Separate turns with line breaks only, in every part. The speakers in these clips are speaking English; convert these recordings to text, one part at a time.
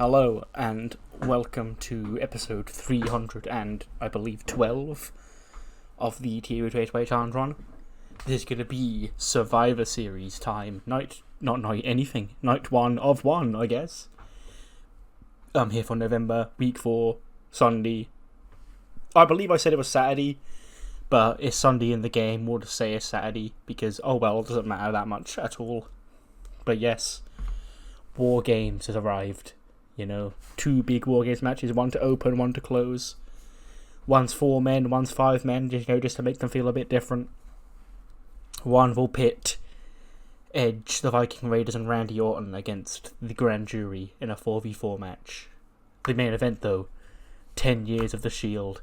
Hello and welcome to episode 300 and I believe 12 of the TEW Challenge run. This is going to be Survivor Series time. Night 1 of 1, I guess. I'm here for November, week 4, Sunday. I believe I said it was Saturday, but it's Sunday in the game. We'll just say it's Saturday because, oh well, it doesn't matter that much at all. But yes, War Games has arrived. You know, 2 big War Games matches, one to open, one to close. One's 4 men, one's 5 men, just to make them feel a bit different. One will pit Edge, the Viking Raiders, and Randy Orton against the Grand Jury in a 4v4 match. The main event, though, 10 years of the Shield.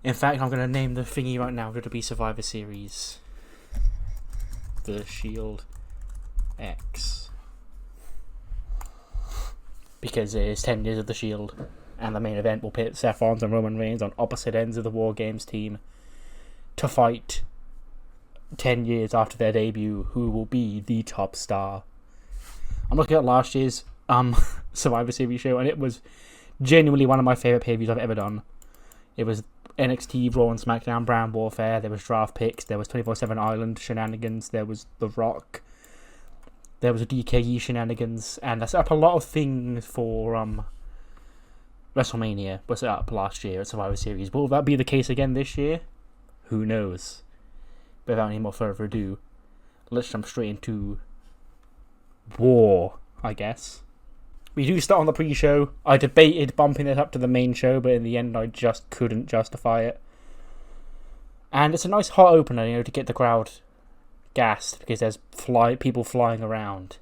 In fact, I'm going to name the thingy right now. It'll be Survivor Series. The Shield X. Because it is 10 years of the Shield, and the main event will pit Seth Rollins and Roman Reigns on opposite ends of the War Games team to fight 10 years after their debut, who will be the top star. I'm looking at last year's Survivor Series show, and it was genuinely one of my favourite pay-per-views I've ever done. It was NXT, Raw and SmackDown, Brand Warfare, there was draft picks, there was 24/7 Island shenanigans, there was The Rock, there was a DKE shenanigans, and I set up a lot of things for WrestleMania was set up last year at Survivor Series. Will that be the case again this year? Who knows? But without any more further ado, let's jump straight into War, I guess. We do start on the pre-show. I debated bumping it up to the main show, but in the end I just couldn't justify it. And it's a nice hot opener, to get the crowd gassed, because there's people flying around.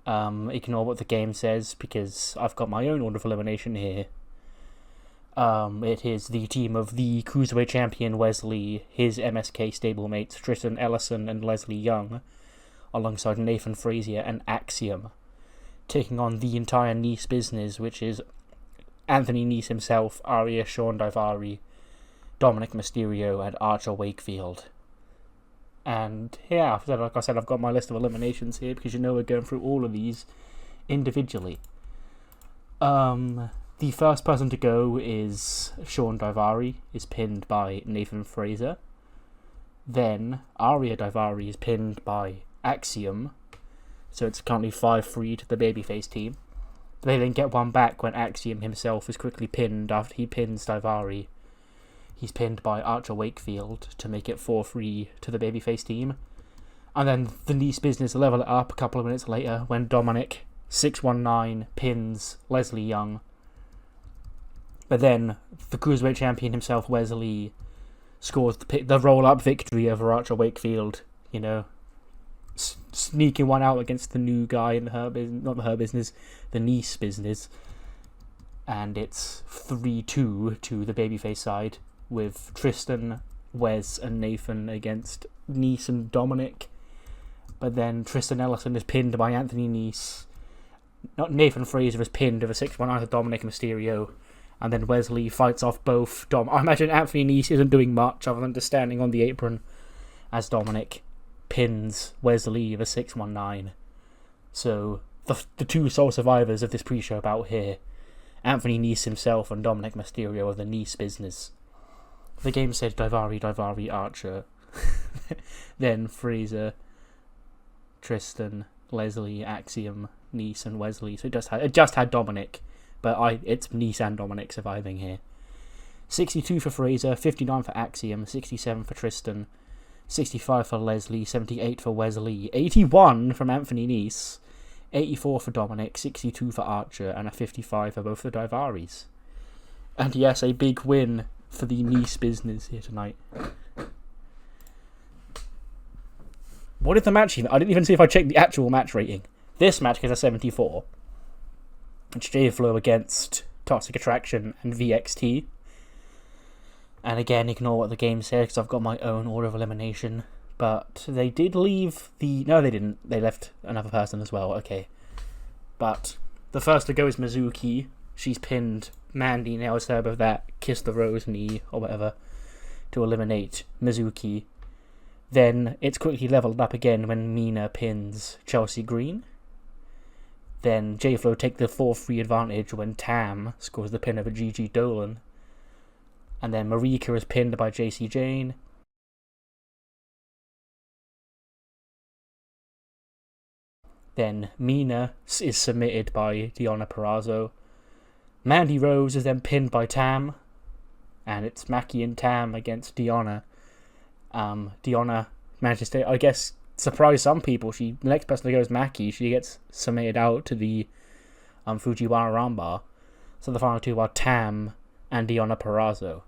Ignore what the game says, because I've got my own order of elimination here. It is the team of the Cruiserweight Champion Wes Lee, his MSK stablemates Tristan Ellison and Leslie Young, alongside Nathan Frazier and Axiom, taking on the entire Nice business, which is Anthony Nice himself, RHEA Shawn Daivari, Dominic Mysterio, and Archer Wakefield. And yeah, like I said, I've got my list of eliminations here because we're going through all of these individually. The first person to go is Shawn Daivari, is pinned by Nathan Fraser. Then RHEA Daivari is pinned by Axiom, so it's currently 5-3 to the Babyface team. They then get one back when Axiom himself is quickly pinned after he pins Daivari. He's pinned by Archer Wakefield to make it 4-3 to the Babyface team. And then the Nice business level it up a couple of minutes later when Dominic 619 pins Leslie Young. But then the Cruiserweight Champion himself, Wes Lee, scores the roll-up victory over Archer Wakefield, sneaking one out against the new guy in the Nice business. And it's 3-2 to the Babyface side, with Tristan, Wes, and Nathan against Nice and Dominic. But then Tristan Ellison is pinned by Anthony Nice. Not Nathan Fraser is pinned with a 619 to Dominic Mysterio. And then Wes Lee fights off both I imagine Anthony Nice isn't doing much other than just standing on the apron as Dominic pins Wes Lee with a 619. So the two sole survivors of this pre-show bout here, Anthony Nice himself and Dominic Mysterio of the Nice business. The game said Daivari, Archer. Then Fraser, Tristan, Leslie, Axiom, Nice, and Wesley. So it just had Dominic, but it's Nice and Dominic surviving here. 62 for Fraser, 59 for Axiom, 67 for Tristan, 65 for Leslie, 78 for Wesley, 81 from Anthony Nice, 84 for Dominic, 62 for Archer, and a 55 for both the Daivaris. And yes, a big win for the Nice business here tonight. What did the match even? I didn't even see if I checked the actual match rating. This match is a 74. It's J-Flow against Toxic Attraction and VXT. And again, ignore what the game said because I've got my own order of elimination. But they did leave the... No, they didn't. They left another person as well. Okay. But the first to go is Mizuki. She's pinned Mandy, nails her with that Kiss the Rose knee or whatever to eliminate Mizuki. Then it's quickly leveled up again when Mina pins Chelsea Green. Then J-Flow take the 4-3 advantage when Tam scores the pin over Gigi Dolan. And then Marika is pinned by JC Jane. Then Mina is submitted by Deonna Purrazzo. Mandy Rose is then pinned by Tam. And it's Maki and Tam against Deonna. Deonna manages to, I guess, surprise some people. The next person that goes Maki, she gets submitted out to the Fujiwara Armbar. So the final two are Tam and Deonna Purrazzo.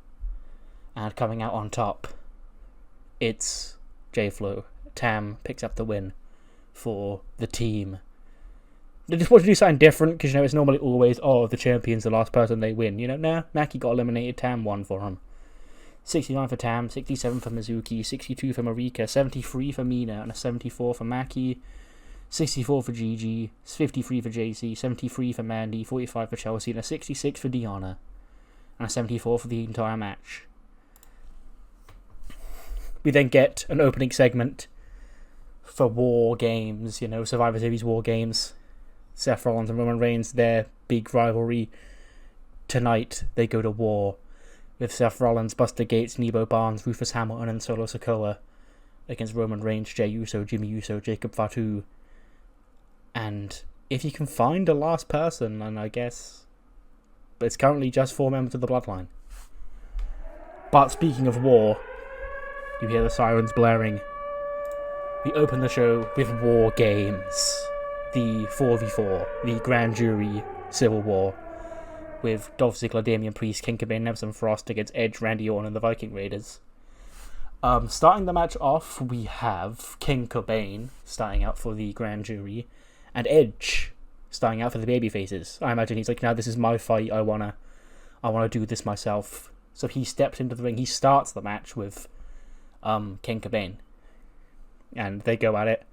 And coming out on top, it's J-Flow. Tam picks up the win for the team. They just want to do something different, because it's normally always, the champion's the last person they win. Maki got eliminated, Tam won for him. 69 for Tam, 67 for Mizuki, 62 for Marika, 73 for Mina, and a 74 for Maki, 64 for Gigi, 53 for JC, 73 for Mandy, 45 for Chelsea, and a 66 for Deonna, and a 74 for the entire match. We then get an opening segment for War Games, Survivor Series War Games. Seth Rollins and Roman Reigns, their big rivalry. Tonight, they go to war with Seth Rollins, Buster Gates, Nebo Barnes, Rufus Hamilton, and Solo Sikoa against Roman Reigns, Jey Uso, Jimmy Uso, Jacob Fatu. And if you can find a last person, and I guess... But it's currently just 4 members of the Bloodline. But speaking of war, you hear the sirens blaring. We open the show with War Games. The 4v4, the Grand Jury Civil War, with Dolph Ziggler, Damian Priest, King Cobain, Emerson Frost against Edge, Randy Orton, and the Viking Raiders. Starting the match off, we have King Cobain starting out for the Grand Jury, and Edge starting out for the Babyfaces. I imagine he's like, now this is my fight, I wanna do this myself. So he steps into the ring, he starts the match with King Cobain, and they go at it.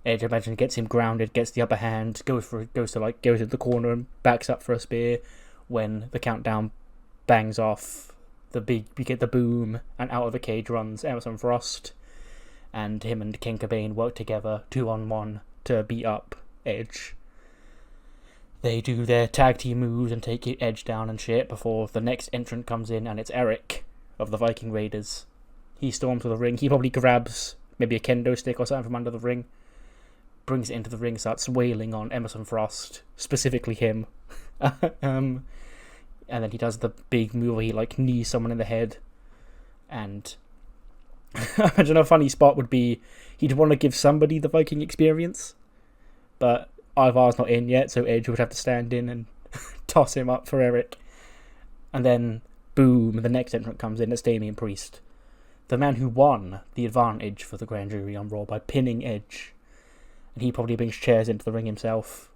Edge, I imagine, gets him grounded, gets the upper hand, goes to the corner and backs up for a spear. When the countdown bangs off, we get the boom, and out of the cage runs Emerson Frost, and him and King Cobain work together 2-on-1 to beat up Edge. They do their tag team moves and take Edge down and shit before the next entrant comes in, and it's Eric of the Viking Raiders. He storms to the ring. He probably grabs maybe a kendo stick or something from under the ring, brings it into the ring, starts wailing on Emerson Frost, specifically him. And then he does the big move where he knees someone in the head. And I imagine a funny spot would be he'd want to give somebody the Viking experience, but Ivar's not in yet, so Edge would have to stand in and toss him up for Eric. And then boom, the next entrant comes in. It's Damian Priest, the man who won the advantage for the Grand Jury on Raw by pinning Edge. And he probably brings chairs into the ring himself,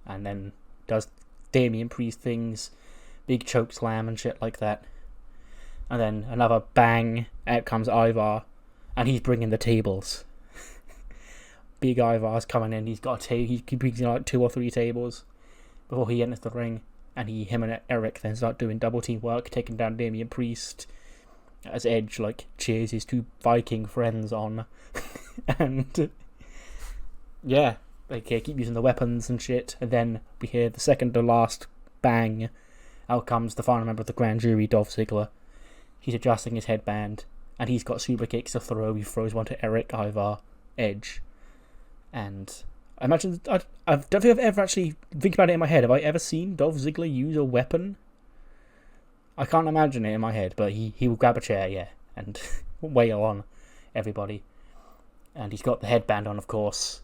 and then does Damian Priest things, big choke slam and shit like that. And then another bang, out comes Ivar, and he's bringing the tables. Big Ivar's coming in, he's got he brings in 2 or 3 tables before he enters the ring, and him and Eric then start doing double team work, taking down Damian Priest, as Edge cheers his 2 Viking friends on. And yeah, they keep using the weapons and shit, and then we hear the second to last bang. Out comes the final member of the Grand Jury, Dolph Ziggler. He's adjusting his headband, and he's got super kicks to throw. He throws one to Eric, Ivar, Edge. And I imagine, I don't think I've ever actually, think about it in my head, have I ever seen Dolph Ziggler use a weapon? I can't imagine it in my head, but he will grab a chair, yeah, and wail on everybody. And he's got the headband on, of course.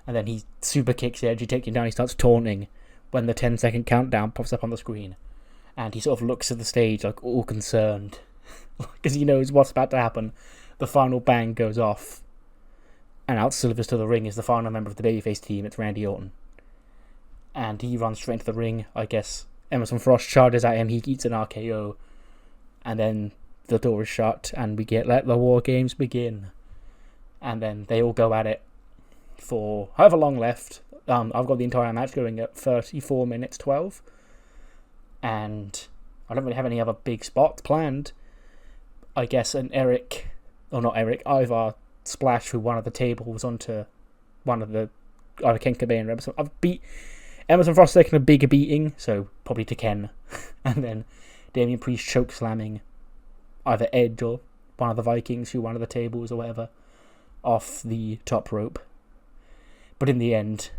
And then he super kicks Edge, he takes him down, he starts taunting when the 10-second countdown pops up on the screen. And he sort of looks at the stage all concerned, because he knows what's about to happen. The final bang goes off, and out slivers to the ring is the final member of the Babyface team, it's Randy Orton. And he runs straight into the ring, I guess. Emerson Frost charges at him, he eats an RKO, and then the door is shut, and we let the War Games begin. And then they all go at it for however long left. I've got the entire match going at 34 minutes 12, and I don't really have any other big spots planned. I guess Ivar splashed through one of the tables onto one of the either Ken Cobain or Emerson. Emerson Frost taking a bigger beating, so probably to Ken. And then Damian Priest choke slamming either Edge or one of the Vikings who one of the tables or whatever off the top rope. But in the end,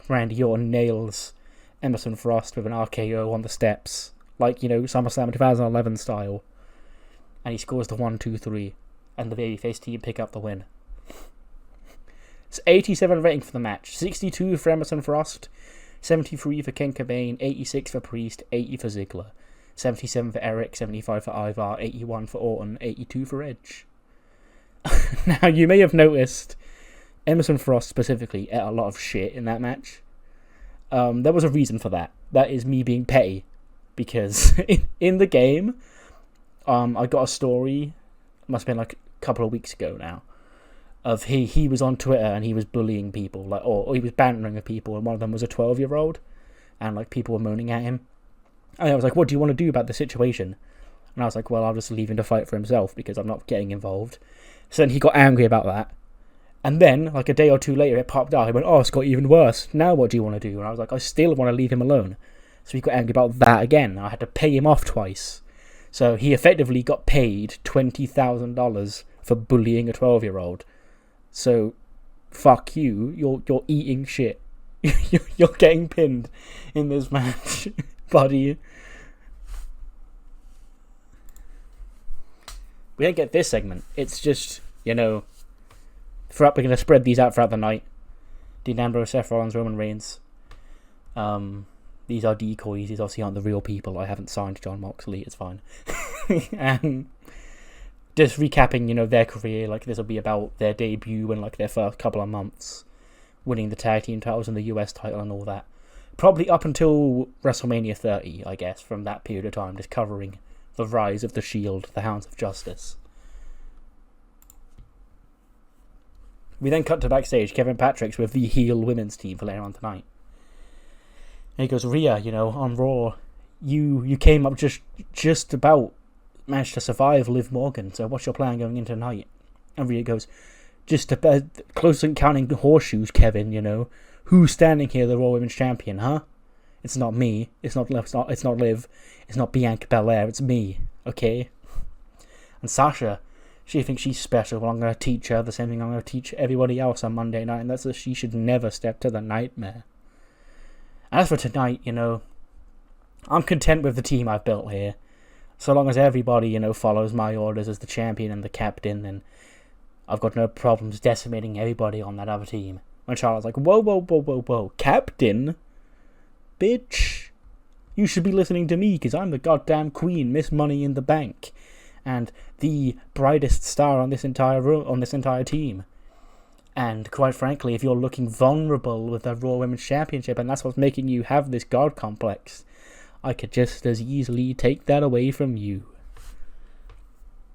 Randy Orton nails Emerson Frost with an RKO on the steps, like, SummerSlam 2011 style. And he scores the 1-2-3, and the babyface team pick up the win. It's 87 rating for the match, 62 for Emerson Frost, 73 for Ken Kobain, 86 for Priest, 80 for Ziggler, 77 for Eric, 75 for Ivar, 81 for Orton, 82 for Edge. Now, you may have noticed Emerson Frost specifically ate a lot of shit in that match. There was a reason for that. That is me being petty. Because in the game, I got a story, must have been like a couple of weeks ago now, of he was on Twitter and he was bullying people, like, or he was bantering with people, and one of them was a 12-year-old, and like people were moaning at him. And I was like, what do you want to do about the situation? And I was like, well, I'll just leave him to fight for himself because I'm not getting involved. So then he got angry about that. And then, like a day or two later, it popped out. He went, oh, it's got even worse. Now what do you want to do? And I was like, I still want to leave him alone. So he got angry about that again. I had to pay him off twice. So he effectively got paid $20,000 for bullying a 12-year-old. So, fuck you. You're eating shit. You're getting pinned in this match, buddy. We don't get this segment. It's just, we're going to spread these out throughout the night. Dean Ambrose, Seth Rollins, Roman Reigns. These are decoys. These obviously aren't the real people. I haven't signed John Moxley. It's fine. And just recapping, their career. Like, this will be about their debut in, like, their first couple of months. Winning the tag team titles and the US title and all that. Probably up until WrestleMania 30, I guess, from that period of time. Just covering the rise of the Shield, the Hounds of Justice. We then cut to backstage. Kevin Patrick's with the heel women's team for later on tonight. And he goes, RHEA, on Raw, you came up just about managed to survive Liv Morgan. So what's your plan going into tonight? And RHEA goes, just close counting horseshoes, Kevin. Who's standing here, the Raw Women's Champion, huh? It's not me. It's not Liv. It's not Bianca Belair. It's me. Okay. And Sasha, she thinks she's special. Well, I'm going to teach her the same thing I'm going to teach everybody else on Monday night, and that's that she should never step to the nightmare. As for tonight, I'm content with the team I've built here. So long as everybody, follows my orders as the champion and the captain, then I've got no problems decimating everybody on that other team. When Charlotte's like, whoa, captain? Bitch. You should be listening to me, because I'm the goddamn queen, Miss Money in the Bank, and the brightest star on this entire team. And quite frankly, if you're looking vulnerable with the Raw Women's Championship, and that's what's making you have this god complex, I could just as easily take that away from you.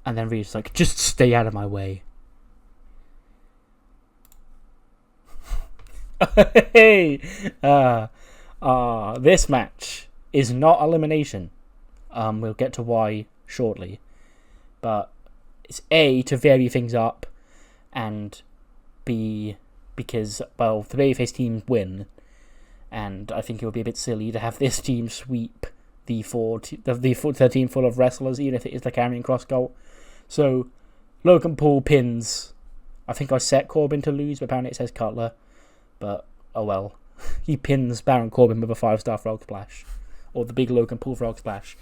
And then Rhea's like, just stay out of my way. Hey! This match is not elimination. We'll get to why shortly. But it's A, to vary things up, and B, because, well, the Babyface team win, and I think it would be a bit silly to have this team sweep the team full of wrestlers, even if it is the Karrion Kross goal. So, Logan Paul pins, I think I set Corbin to lose, but apparently it says Cutler, but, oh well. He pins Baron Corbin with a 5-star frog splash, or the big Logan Paul frog splash.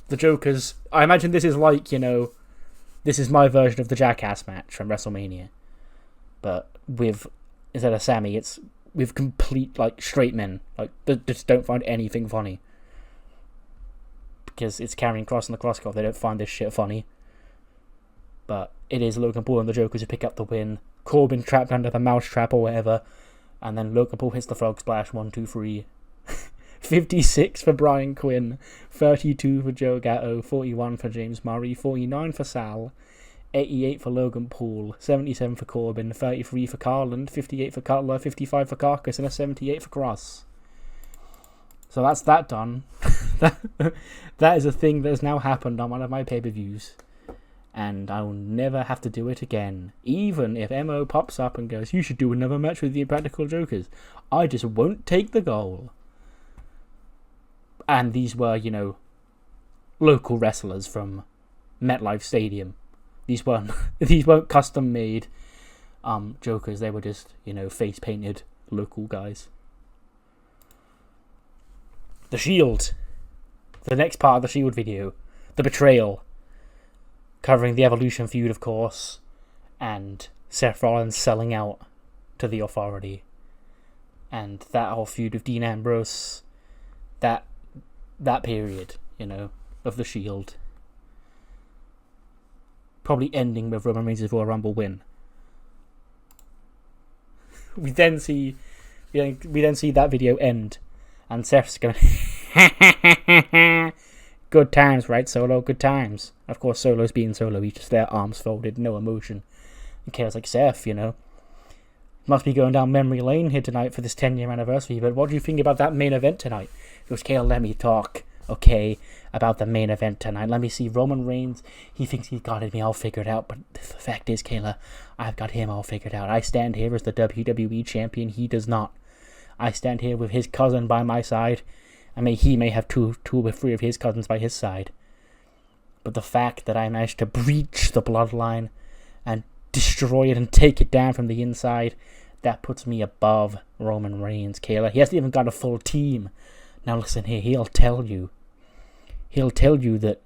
The Jokers, I imagine this is like, this is my version of the Jackass match from WrestleMania. But instead of Sammy, it's with complete, straight men. That just don't find anything funny. Because it's Karrion Kross and the Cross God, they don't find this shit funny. But it is Logan Paul and the Jokers who pick up the win. Corbin trapped under the mouse trap or whatever. And then Logan Paul hits the frog splash, 1, 2, 3. 56 for Brian Quinn. 32 for Joe Gatto. 41 for James Murray. 49 for Sal. 88 for Logan Paul, 77 for Corbin, 33 for Carland, 58 for Cutler, 55 for Carcass, and a 78 for Cross. So that's that done. That is a thing that has now happened on one of my pay-per-views. and I will never have to do it again. Even if MO pops up and goes, you should do another match with the Impractical Jokers, I just won't take the goal. And these were, local wrestlers from MetLife Stadium. These weren't custom-made jokers. They were just, face-painted local guys. The Shield. The next part of the Shield video. The Betrayal. Covering the Evolution feud, of course. And Seth Rollins selling out to the Authority. And that whole feud with Dean Ambrose. That period, of the Shield. Probably ending with Roman Reigns' Royal Rumble win. We then see that video end, and Seth's going, good times, right, Solo? Good times. Of course, Solo's being Solo. He's just there, arms folded, no emotion. And Kayla's like, Seth, must be going down memory lane here tonight for this 10-year anniversary. But what do you think about that main event tonight? He goes, Kayla, let me talk. Okay, about the main event tonight. Let me see. Roman Reigns, he thinks he's got me all figured out, but the fact is, Kayla, I've got him all figured out. I stand here as the WWE champion. He does not. I stand here with his cousin by my side. He may have two or three of his cousins by his side. But the fact that I managed to breach the bloodline and destroy it and take it down from the inside, that puts me above Roman Reigns, Kayla. He hasn't even got a full team. Now listen here, he'll tell you that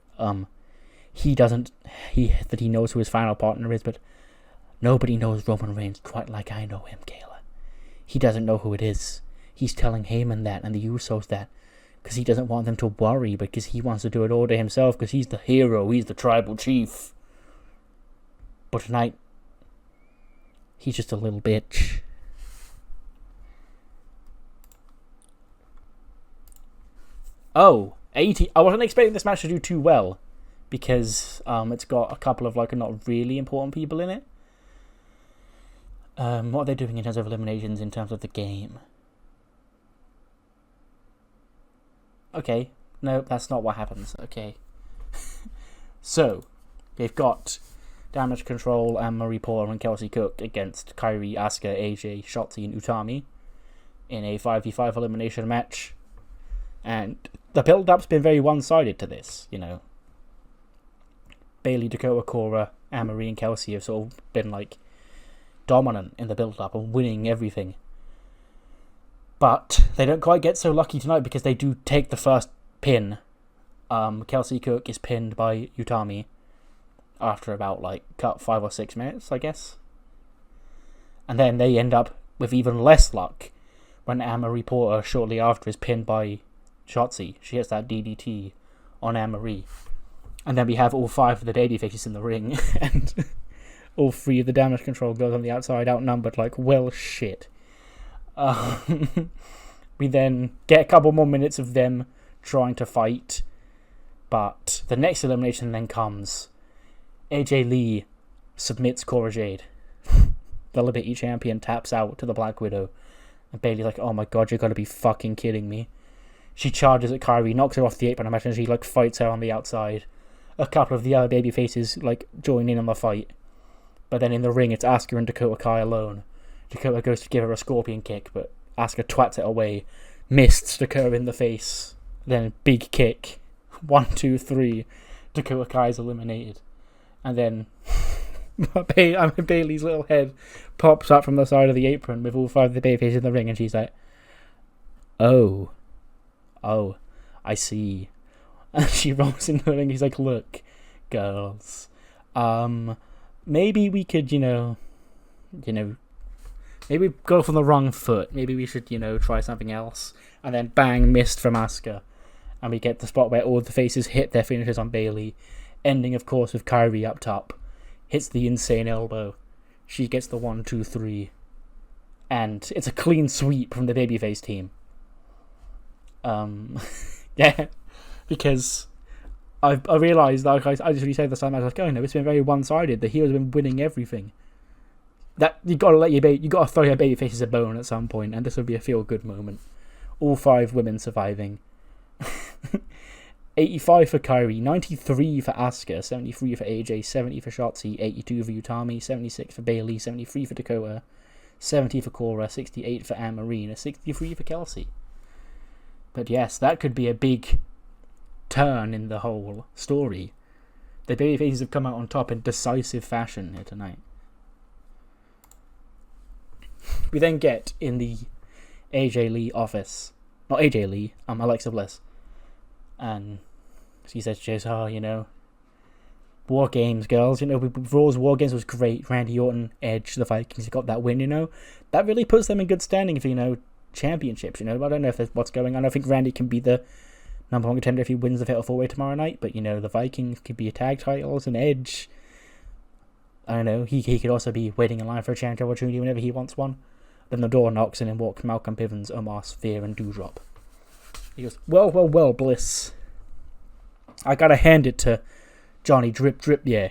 he knows who his final partner is, but nobody knows Roman Reigns quite like I know him, Kayla. He doesn't know who it is. He's telling Heyman that and the Usos that because he doesn't want them to worry, because he wants to do it all to himself, because he's the hero, he's the tribal chief. But tonight, he's just a little bitch. Oh, 80. I wasn't expecting this match to do too well because it's got a couple of not really important people in it. What are they doing in terms of eliminations in terms of the game? Okay, no, that's not what happens. Okay. So, they've got Damage Control and Marie Porter and Kelsey Cook against Kairi, Asuka, AJ, Shotzi, and Utami in a 5v5 elimination match. And the build-up's been very one-sided to this, Bayley, Dakota, Cora, Anne-Marie, and Kelsey have sort of been, dominant in the build-up and winning everything. But they don't quite get so lucky tonight because they do take the first pin. Kelsey Cook is pinned by Utami after about, 5 or 6 minutes, I guess. And then they end up with even less luck when Anne-Marie Porter shortly after is pinned by Shotzi. She hits that DDT on Anne-Marie. And then we have all 5 of the babyfaces in the ring. And all 3 of the Damage Control girls on the outside outnumbered well shit. We then get a couple more minutes of them trying to fight. But the next elimination then comes. AJ Lee submits Cora Jade. The Liberty champion taps out to the Black Widow. And Bayley's like, oh my god, you're gotta be fucking kidding me. She charges at Kairi, knocks her off the apron. I imagine she fights her on the outside. A couple of the other baby faces join in on the fight. But then in the ring, it's Asuka and Dakota Kai alone. Dakota goes to give her a scorpion kick, but Asuka twats it away. Missed Dakota in the face. Then big kick. 1, 2, 3. Dakota Kai's eliminated. And then Bayley's little head pops up from the side of the apron with all 5 of the baby faces in the ring, and she's like, oh, I see. And she rolls into the ring. He's like, look, girls, maybe we could, maybe go from the wrong foot. Maybe we should, try something else. And then bang, missed from Asuka. And we get the spot where all the faces hit their finishes on Bayley. Ending, of course, with Kairi up top. Hits the insane elbow. She gets the 1, 2, 3. And it's a clean sweep from the babyface team. Yeah, because I realised, I just really said this time, I was like, oh no, it's been very one-sided. The hero's been winning everything. That you gotta throw your baby faces a bone at some point, and this would be a feel-good moment. All 5 women surviving. 85 for Kairi, 93 for Asuka, 73 for AJ, 70 for Shotzi, 82 for Utami, 76 for Bayley, 73 for Dakota, 70 for Cora, 68 for Anne Marie, 63 for Kelsey. But yes, that could be a big turn in the whole story. The babyfaces have come out on top in decisive fashion here tonight. We then get in the AJ Lee office. Not AJ Lee, Alexa Bliss. And she says, oh, you know, War Games, girls. You know, Raw's War Games was great. Randy Orton, Edge, the Vikings got that win, you know. That really puts them in good standing for, you know, championships, you know. I don't know if that's what's going on. I think Randy can be the number one contender if he wins the Fatal 4-Way tomorrow night. But, you know, the Vikings could be a tag titles, and Edge, I don't know, he could also be waiting in line for a championship opportunity whenever he wants one. Then the door knocks and in walks Malcolm Bivens, Omar Sphere, and Doudrop. He goes, well, Bliss. I gotta hand it to Johnny Drip, yeah.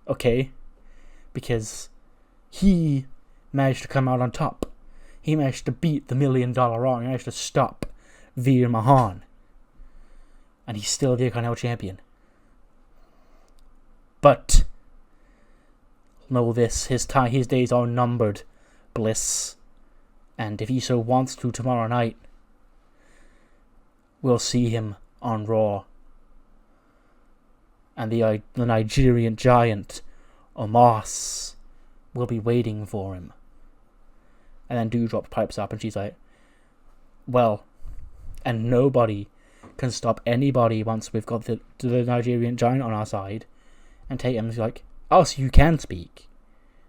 Okay? Because he managed to come out on top. He managed to beat the $1 Million Raw. He managed to stop Veer Mahan. And he's still the Intercontinental Champion. But know this, his days are numbered, Bliss. And if he so wants to tomorrow night, we'll see him on Raw. And the Nigerian giant, Omos, will be waiting for him. And then Doudrop pipes up and she's like, well, and nobody can stop anybody once we've got the Nigerian giant on our side. And Tatum's like, oh, so you can speak?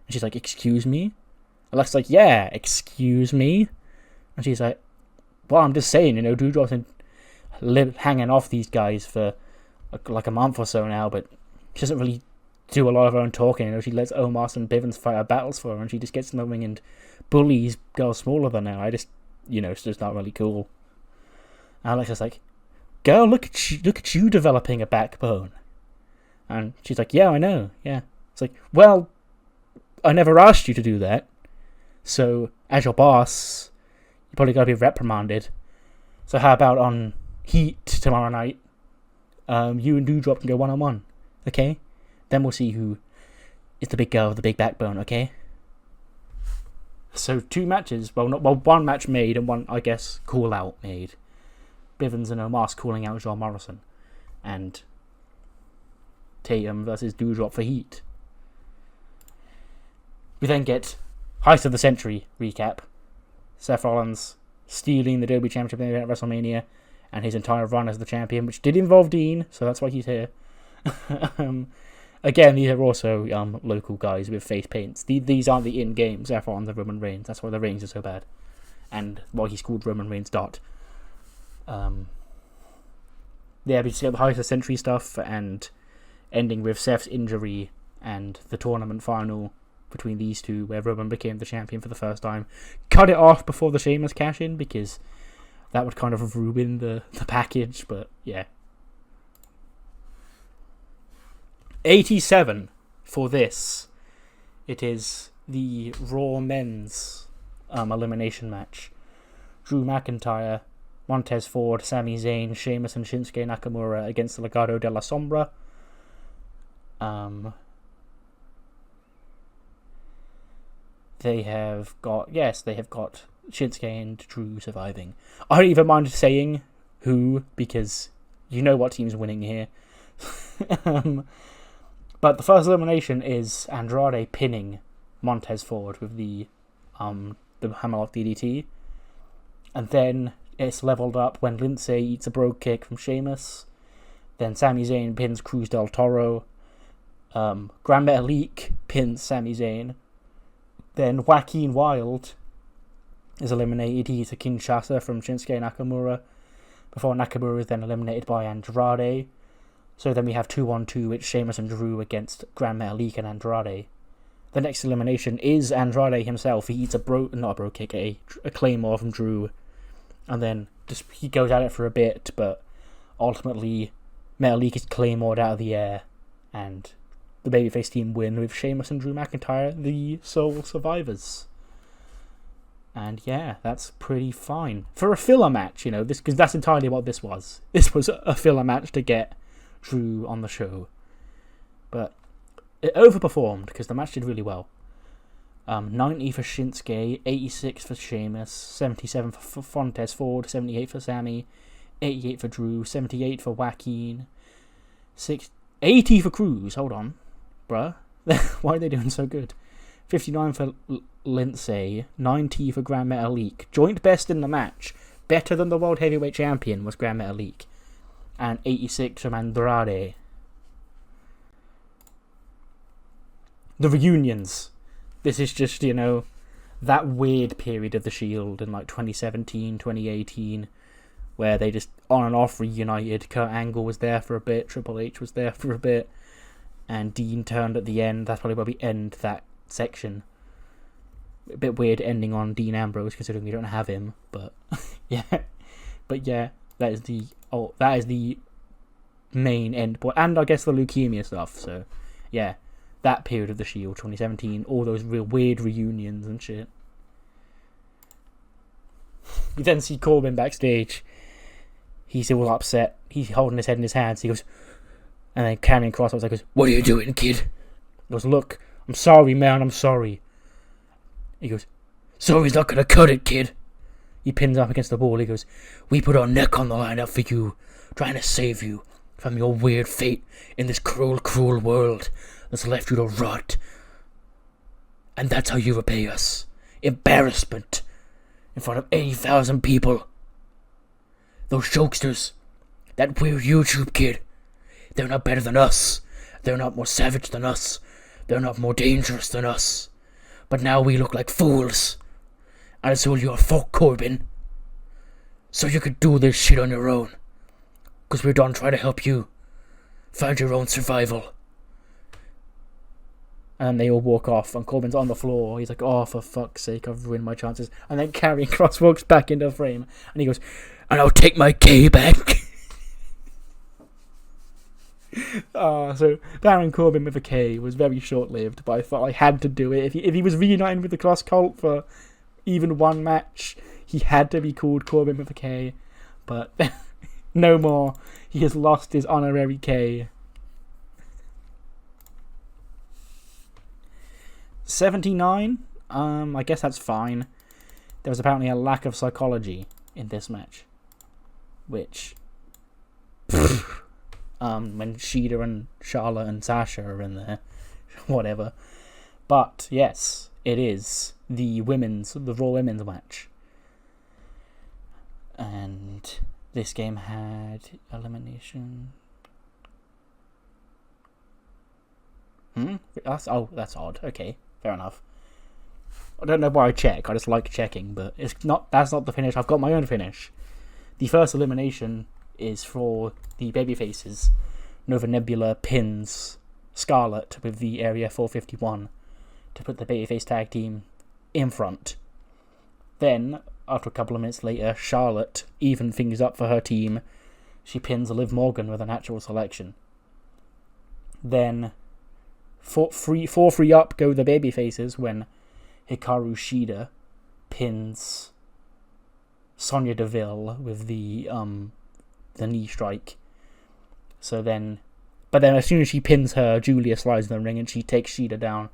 And she's like, excuse me? Alexa's like, yeah, excuse me? And she's like, well, I'm just saying, you know, Doudrop's been hanging off these guys for like a month or so now, but she doesn't really do a lot of her own talking. You know, she lets Omos and Bivens fight her battles for her, and she just gets in the ring and bullies girls smaller than her. It's just not really cool. And Alexa's like, girl, look at you developing a backbone. And she's like, yeah, I know, yeah. It's like, well, I never asked you to do that. So, as your boss, you probably got to be reprimanded. So how about on Heat tomorrow night, you and Doudrop can go one-on-one, okay? Then we'll see who is the big girl with the big backbone, okay? So 2 matches, one match made and one, I guess, call-out made. Bivens and Omos calling out John Morrison. And Tatum versus Doudrop for Heat. We then get Heist of the Century recap. Seth Rollins stealing the WWE Championship at WrestleMania and his entire run as the champion, which did involve Dean, so that's why he's here. Again, these are also local guys with face paints. These aren't the in-game Seth Rollins and Roman Reigns. That's why the ratings are so bad. And why he's called Roman Reigns Dot. Yeah, we just got the Heist of the Century stuff and ending with Seth's injury and the tournament final between these two, where Roman became the champion for the first time. Cut it off before the Sheamus cash in, because that would kind of ruin the package, but yeah. 87 for this. It is the Raw Men's elimination match. Drew McIntyre, Montez Ford, Sami Zayn, Sheamus and Shinsuke Nakamura against the Legado de la Sombra. They have got Shinsuke and Drew surviving. I don't even mind saying who, because you know what team's winning here. But the first elimination is Andrade pinning Montez Ford with the Hammerlock DDT. And then it's leveled up when Lindsay eats a brogue kick from Sheamus. Then Sami Zayn pins Cruz del Toro. Grand Metalik pins Sami Zayn. Then Joaquin Wilde is eliminated. He eats a Kinshasa from Shinsuke Nakamura before Nakamura is then eliminated by Andrade. So then we have 2-on-2, it's Sheamus and Drew against Grand Metalik and Andrade. The next elimination is Andrade himself. He eats a Claymore from Drew. And then he goes at it for a bit, but ultimately Metalik is Claymored out of the air. And the babyface team win with Sheamus and Drew McIntyre, the sole survivors. And yeah, that's pretty fine for a filler match, you know. This, because that's entirely what this was. This was a filler match to get Drew on the show, but it overperformed because the match did really well. 90 for Shinsuke, 86 for Sheamus, 77 for Montez Ford, 78 for Sammy, 88 for Drew, 78 for Joaquin, 80 for Cruz. Hold on, bruh. Why are they doing so good? 59 for Lindsay, 90 for Grand Metalik. Joint best in the match. Better than the World Heavyweight Champion was Grand Metalik. And 86 from Andrade. The reunions. This is just, you know, that weird period of the Shield in like 2017, 2018, where they just on and off reunited. Kurt Angle was there for a bit, Triple H was there for a bit, and Dean turned at the end. That's probably where we end that section. A bit weird ending on Dean Ambrose considering we don't have him, but yeah. But yeah, that is the main end point, and I guess the leukemia stuff. So yeah, that period of the Shield, 2017, all those real weird reunions and shit. You then see Corbin backstage. He's all upset. He's holding his head in his hands. He goes, and then Karrion Kross goes, "What are you doing, kid?" He goes, "Look, I'm sorry, man, I'm sorry." He goes, "Sorry's not gonna cut it, kid." He pins up against the wall. He goes, "We put our neck on the line out for you, trying to save you from your weird fate in this cruel, cruel world that's left you to rot. And that's how you repay us. Embarrassment in front of 80,000 people. Those jokesters that weird YouTube kid, they're not better than us. They're not more savage than us. They're not more dangerous than us. But now we look like fools. And it's all your fault, Corbin. So you could do this shit on your own. Because we're done trying to help you find your own survival." And they all walk off, and Corbin's on the floor. He's like, "Oh, for fuck's sake, I've ruined my chances." And then Karrion Kross walks back into the frame, and he goes, "And I'll take my K back." So Baron Corbin with a K was very short-lived, but I thought I had to do it. If he was reuniting with the Cross Cult for even one match, he had to be called Corbin with a K. But no more. He has lost his honorary K. 79. I guess that's fine. There was apparently a lack of psychology in this match, which when Shida and Charlotte and Sasha are in there, whatever. But yes, it is the Raw Women's match, and this game had elimination. That's odd. Okay, fair enough. I don't know why I check. I just like checking, but that's not the finish. I've got my own finish. The first elimination is for the babyfaces. Nova Nebula pins Scarlett with the Area 451 to put the babyface tag team in front. Then, after a couple of minutes later, Charlotte even things up for her team. She pins Liv Morgan with a natural selection. Then, 4-3 up go the babyfaces when Hikaru Shida pins Sonya Deville with the knee strike. But then as soon as she pins her, Julia slides in the ring and she takes Shida down,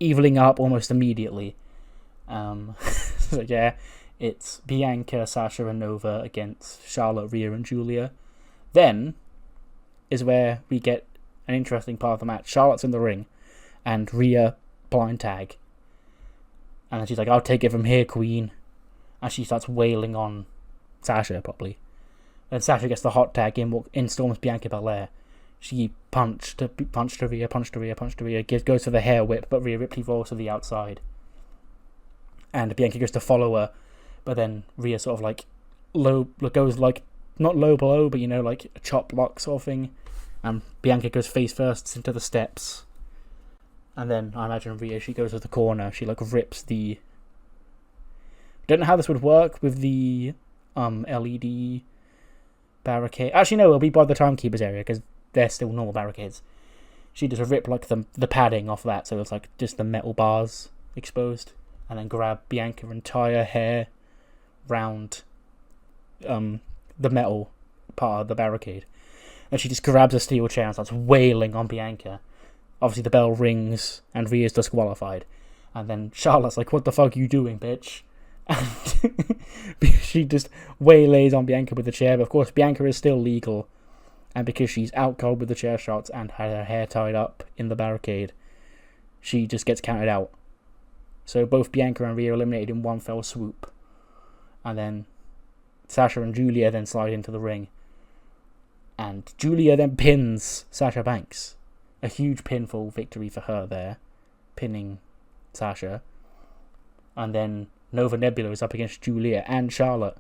evening up almost immediately. So yeah, it's Bianca, Sasha, and Nova against Charlotte, Rhea, and Julia. Then is where we get an interesting part of the match. Charlotte's in the ring, and Rhea blind tag. And then she's like, "I'll take it from here, Queen." And she starts wailing on Sasha, probably. Then Sasha gets the hot tag in storms Bianca Belair. She punched Rhea, goes for the hair whip, but Rhea Ripley rolls to the outside. And Bianca goes to follow her, but then Rhea sort of like goes like, not low blow, but like a chop block sort of thing. And Bianca goes face first into the steps. And then I imagine Rhea, she goes to the corner, she rips the... Don't know how this would work with the LED barricade. Actually, no, it'll be by the timekeepers area, because they're still normal barricades. She just rip the padding off that, so it's just the metal bars exposed. and then grab Bianca's entire hair round the metal part of the barricade. And she just grabs a steel chair and starts wailing on Bianca. Obviously the bell rings and Rhea's disqualified. And then Charlotte's like, what the fuck are you doing, bitch? And she just waylays on Bianca with the chair. But of course Bianca is still legal. And because she's out cold with the chair shots and had her hair tied up in the barricade, she just gets counted out. So both Bianca and Rhea are eliminated in one fell swoop. And then Sasha and Julia then slide into the ring. And Julia then pins Sasha Banks. A huge pinfall victory for her there. Pinning Sasha. And then Nova Nebula is up against Julia and Charlotte.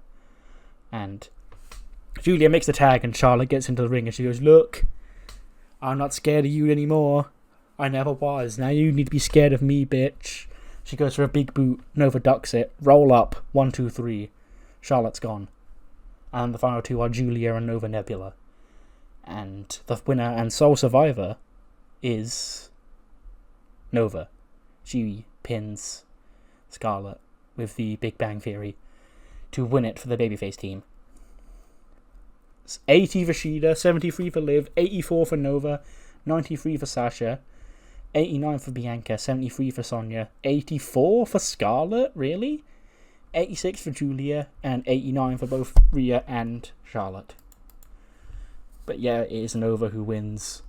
And Julia makes the tag and Charlotte gets into the ring and she goes, look, I'm not scared of you anymore. I never was. Now you need to be scared of me, bitch. She goes for a big boot. Nova ducks it. Roll up. 1, 2, 3. Charlotte's gone. And the final two are Julia and Nova Nebula. And the winner and sole survivor is Nova. She pins Scarlett with the Big Bang Theory to win it for the babyface team. It's 80 for Shida, 73 for Liv, 84 for Nova, 93 for Sasha, 89 for Bianca, 73 for Sonya, 84 for Scarlett, really? 86 for Julia, and 89 for both Rhea and Charlotte. But yeah, it is Nova who wins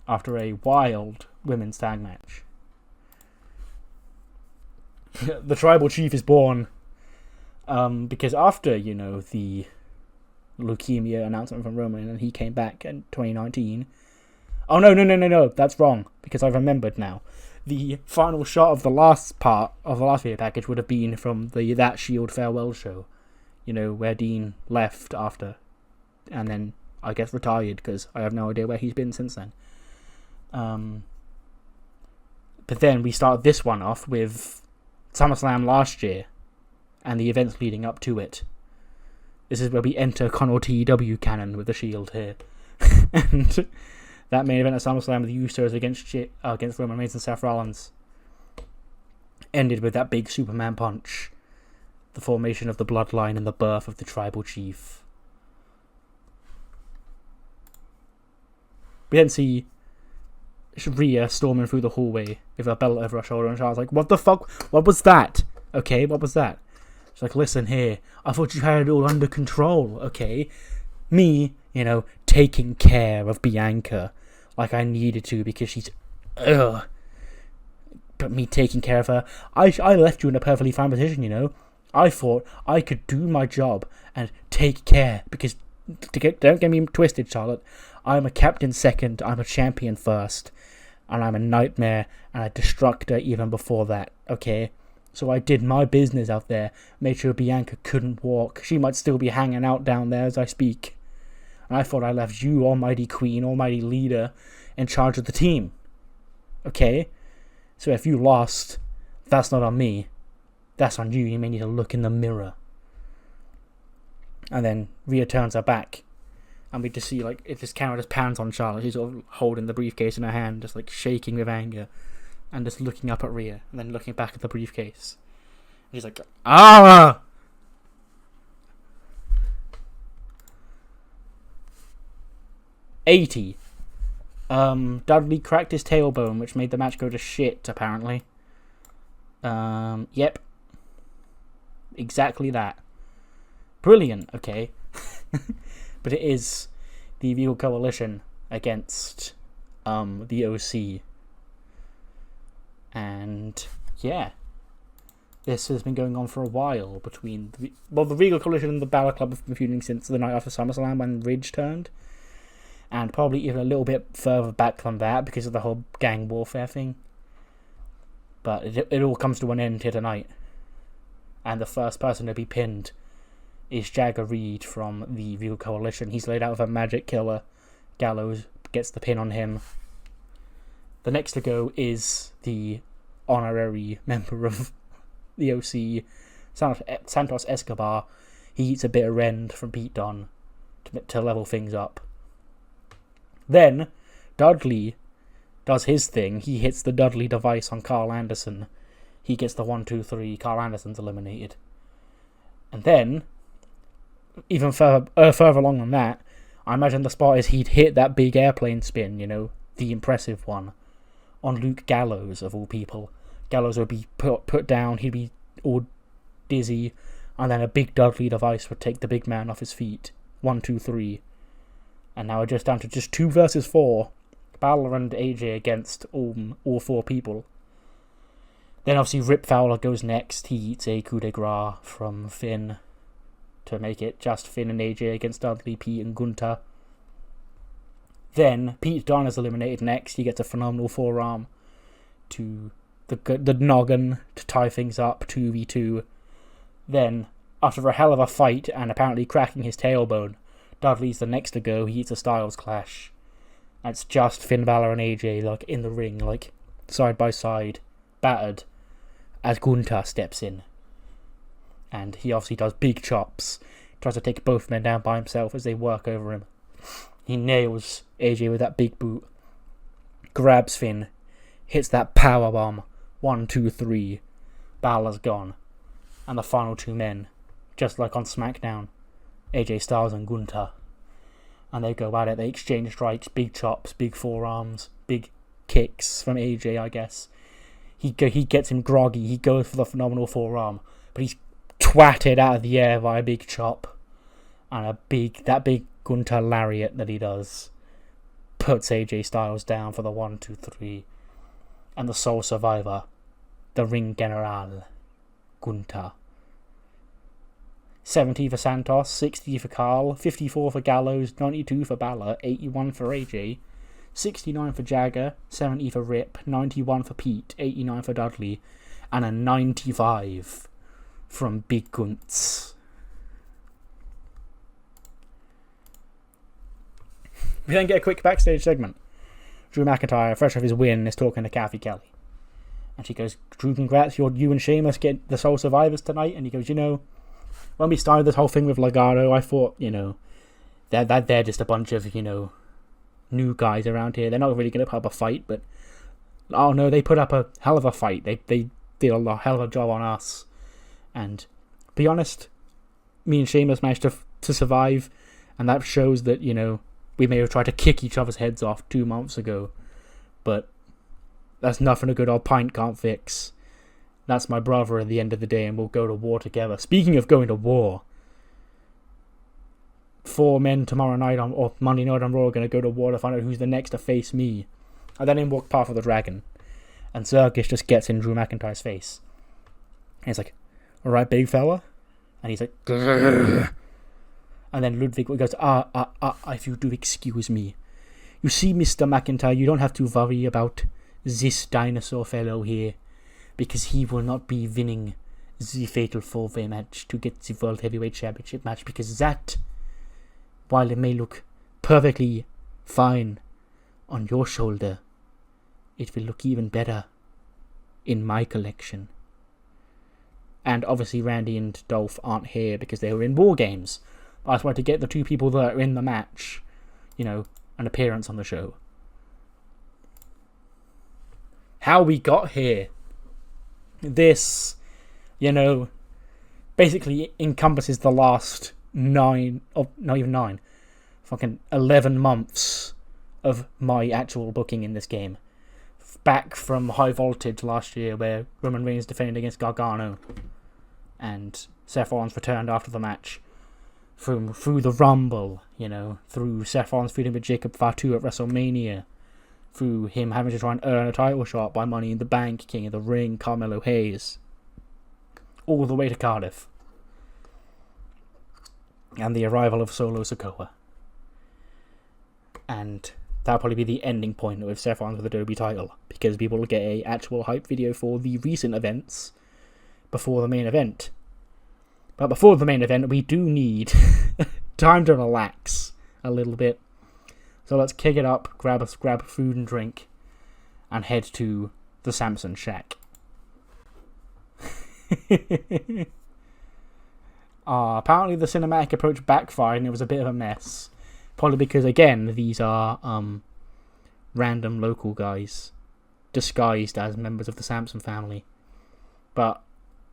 after a wild women's tag match. The Tribal Chief is born because after, the leukemia announcement from Roman and he came back in 2019. Oh, no, that's wrong, because I've remembered now. The final shot of the last part of the last video package would have been from the That Shield farewell show, where Dean left after, and then I guess retired, because I have no idea where he's been since then. But then we start this one off with SummerSlam last year, and the events leading up to it. This is where we enter Connell TEW canon with the Shield here. And that main event at SummerSlam, the Usos against Roman Reigns and Seth Rollins, ended with that big Superman punch, the formation of the bloodline and the birth of the Tribal Chief. We then see Rhea storming through the hallway with her belt over her shoulder, and Charlotte's like, what the fuck? What was that? Okay, what was that? She's like, listen here, I thought you had it all under control, okay? Me, taking care of Bianca like I needed to because she's... Ugh. But me taking care of her, I left you in a perfectly fine position, I thought I could do my job and take care because... Don't get me twisted, Charlotte. I'm a captain second, I'm a champion first, and I'm a nightmare and a destructor even before that, okay? So I did my business out there, made sure Bianca couldn't walk. She might still be hanging out down there as I speak. And I thought I left you, almighty queen, almighty leader, in charge of the team. Okay? So if you lost, that's not on me. That's on you. You may need to look in the mirror. And then Rhea turns her back. And we just see, if this camera just pans on Charlotte. She's sort of holding the briefcase in her hand, just, shaking with anger. And just looking up at Rhea. And then looking back at the briefcase. And she's like, ah! $80. Dudley cracked his tailbone, which made the match go to shit, apparently. Yep. Exactly that. Brilliant, okay. But it is the Regal Coalition against the OC. And yeah, this has been going on for a while between the Regal Coalition and the Balor Club have been feuding since the night after SummerSlam when Ridge turned, and probably even a little bit further back than that because of the whole gang warfare thing. But it all comes to an end here tonight, and the first person to be pinned is Jagger Reed from the Regal Coalition. He's laid out with a magic killer. Gallows gets the pin on him. The next to go is the honorary member of the OC, Santos Escobar. He eats a bit of rend from Pete Dunne to level things up. Then Dudley does his thing. He hits the Dudley device on Carl Anderson he gets the 1-2-3. Carl Anderson's eliminated. And then, even further along than that, I imagine the spot is he'd hit that big airplane spin, the impressive one, on Luke Gallows, of all people. Gallows would be put down, he'd be all dizzy, and then a big Dudley device would take the big man off his feet. 1-2-3. And now we're just down to just 2 versus 4. Balor and AJ against all 4 people. Then obviously Rip Fowler goes next. He eats a coup de grace from Finn to make it just Finn and AJ against Dudley, Pete and Gunther. Then Pete Dunne is eliminated next. He gets a phenomenal forearm to the noggin to tie things up, 2v2. Then, after a hell of a fight and apparently cracking his tailbone, Dudley's the next to go. He eats a Styles Clash. And it's just Finn Balor and AJ in the ring, side by side, battered, as Gunther steps in. And he obviously does big chops, tries to take both men down by himself as they work over him. He nails AJ with that big boot, grabs Finn, hits that powerbomb, 1-2-3, Balor's gone. And the final 2 men, just like on SmackDown, AJ Styles and Gunther. And they go at it, they exchange strikes, big chops, big forearms, big kicks from AJ, I guess. He gets him groggy, he goes for the phenomenal forearm, but he's twatted out of the air by a big chop. And that big Gunther lariat that he does puts AJ Styles down for the 1-2-3. And the sole survivor, the Ring General, Gunther. 70 for Santos, 60 for Carl, 54 for Gallows, 92 for Balor, 81 for AJ, 69 for Jagger, 70 for Rip, 91 for Pete, 89 for Dudley, and a 95 from Big Gunts. We then get a quick backstage segment. Drew McIntyre, fresh off his win, is talking to Kathy Kelly. And she goes, Drew, congrats, you and Sheamus get the sole survivors tonight. And he goes, when we started this whole thing with Legado, I thought, that they're just a bunch of, new guys around here. They're not really going to put up a fight, but oh no, they put up a hell of a fight. They did a hell of a job on us. And to be honest, me and Sheamus managed to survive, and that shows that, we may have tried to kick each other's heads off 2 months ago, but that's nothing a good old pint can't fix. That's my brother at the end of the day, and we'll go to war together. Speaking of going to war, 4 men tomorrow night or Monday night on Raw are going to go to war to find out who's the next to face me. And then in walks Path of the Dragon, and Circus just gets in Drew McIntyre's face. And he's like, alright, big fella? And he's like, grrr. And then Ludwig goes, if you do excuse me. You see, Mr. McIntyre, you don't have to worry about this dinosaur fellow here, because he will not be winning the Fatal 4-Way match to get the World Heavyweight Championship match, because that, while it may look perfectly fine on your shoulder, it will look even better in my collection. And obviously Randy and Dolph aren't here because they were in War Games. I just wanted to get the 2 people that are in the match, an appearance on the show. How we got here. This, basically encompasses the last 11 months of my actual booking in this game. Back from High Voltage last year, where Roman Reigns defended against Gargano, and Seth Rollins returned after the match. Through the Rumble, through Seth Rollins feuding with Jacob Fatu at WrestleMania, through him having to try and earn a title shot by Money in the Bank, King of the Ring, Carmelo Hayes, all the way to Cardiff, and the arrival of Solo Sikoa. And that'll probably be the ending point with Seth Rollins with the WWE title, because people will get a actual hype video for the recent events before the main event. But before the main event, we do need time to relax a little bit. So let's kick it up, grab food and drink, and head to the Samson Shack. Apparently the cinematic approach backfired and it was a bit of a mess. Probably because, again, these are random local guys disguised as members of the Samson family. But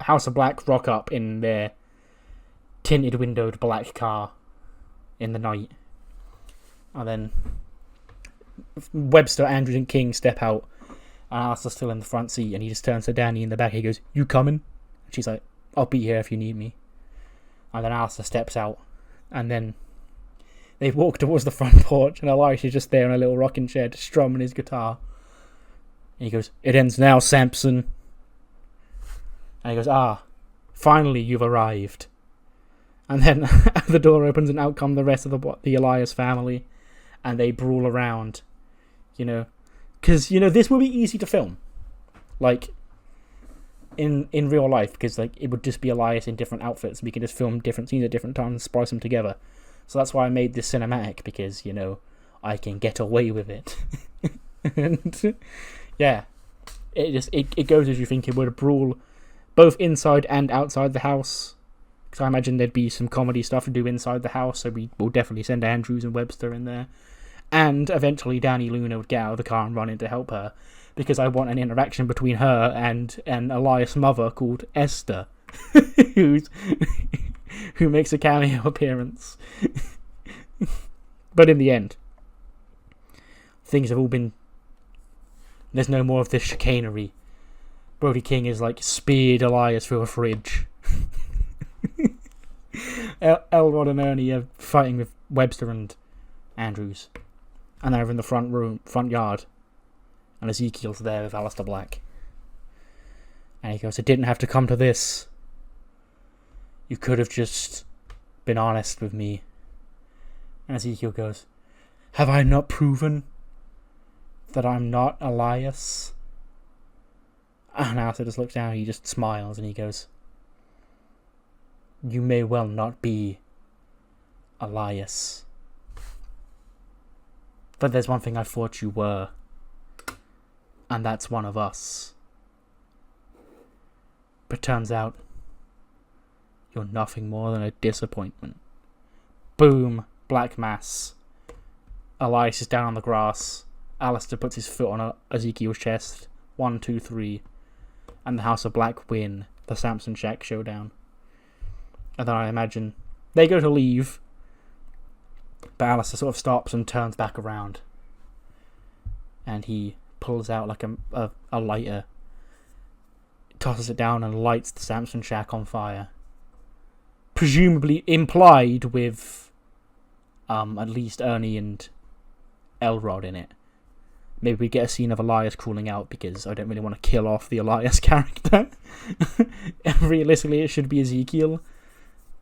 House of Black rock up in their tinted windowed black car in the night. And then Webster, Andrews, and King step out. And Alistair's still in the front seat, and he just turns to Danny in the back. He goes, "You coming?" And she's like, "I'll be here if you need me." And then Alistair steps out, and then they walk towards the front porch, and Elias's just there in a little rocking chair, just strumming his guitar. And he goes, "It ends now, Samson." And he goes, "Ah, finally you've arrived." And then the door opens, and out come the rest of the Elias family, and they brawl around, because this will be easy to film, like in real life, because like it would just be Elias in different outfits. We can just film different scenes at different times and splice them together. So that's why I made this cinematic, because I can get away with it. And yeah, it goes as you think it would. A brawl both inside and outside the house, because I imagine there'd be some comedy stuff to do inside the house, so we will definitely send Andrews and Webster in there. And eventually Danny Luna would get out of the car and run in to help her, because I want an interaction between her and an Elias mother called Esther, who makes a cameo appearance. But in the end, things have all been... There's no more of this chicanery. Brody King is like speared Elias through a fridge. Elrod and Ernie are fighting with Webster and Andrews, and they're in the front yard, and Ezekiel's there with Aleister Black, and he goes, "It didn't have to come to this. You could have just been honest with me." And Ezekiel goes, "Have I not proven that I'm not Elias?" And Aleister just looks down, he just smiles, and he goes, "You may well not be Elias, but there's one thing I thought you were, and that's one of us. But turns out, you're nothing more than a disappointment." Boom, black mass. Elias is down on the grass. Aleister puts his foot on Ezekiel's chest. 1, 2, 3. And the House of Black win the Samson Shaq showdown. And then I imagine they go to leave, but Aleister sort of stops and turns back around, and he pulls out like a lighter, tosses it down, and lights the Samson Shack on fire. Presumably implied with at least Ernie and Elrod in it. Maybe we get a scene of Elias crawling out, because I don't really want to kill off the Elias character. Realistically, it should be Ezekiel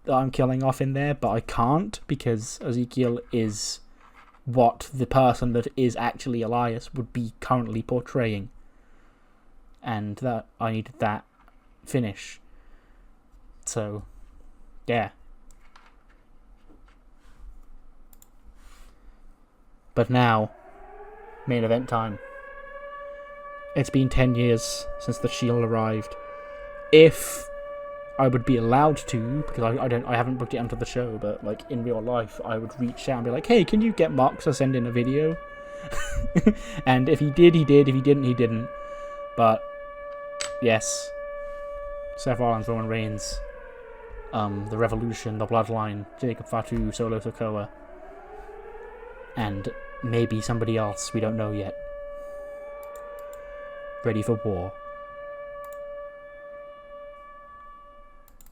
that I'm killing off in there, but I can't, because Ezekiel is what the person that is actually Elias would be currently portraying, and that I needed that finish. So yeah, but now main event time. It's been 10 years since the Shield arrived. If I would be allowed to, because I haven't booked it onto the show, but like in real life, I would reach out and be like, "Hey, can you get Mox to send in a video?" And if he did, he did. If he didn't, he didn't. But yes, Seth Rollins, Roman Reigns, the Revolution, the Bloodline, Jacob Fatu, Solo Sikoa, and maybe somebody else we don't know yet. Ready for war.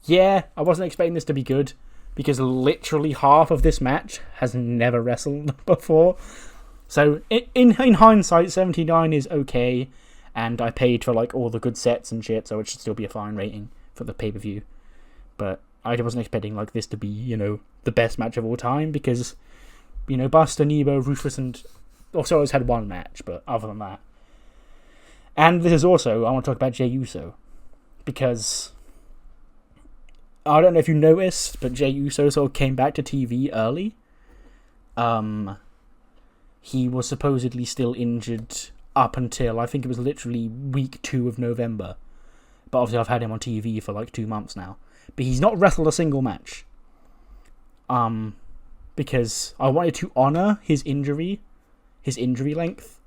Yeah, I wasn't expecting this to be good, because literally half of this match has never wrestled before. So in hindsight, 79 is okay, and I paid for like all the good sets and shit, so it should still be a fine rating for the pay-per-view. But I wasn't expecting like this to be, the best match of all time, because Buster, Nebo, Ruthless, and also it's had one match, but other than that. And this is also, I want to talk about Jey Uso, because I don't know if you noticed, but Jey Uso sort of came back to TV early. He was supposedly still injured up until, I think it was literally week 2 of November. But obviously I've had him on TV for like 2 months now. But he's not wrestled a single match. Because I wanted to honour his injury length.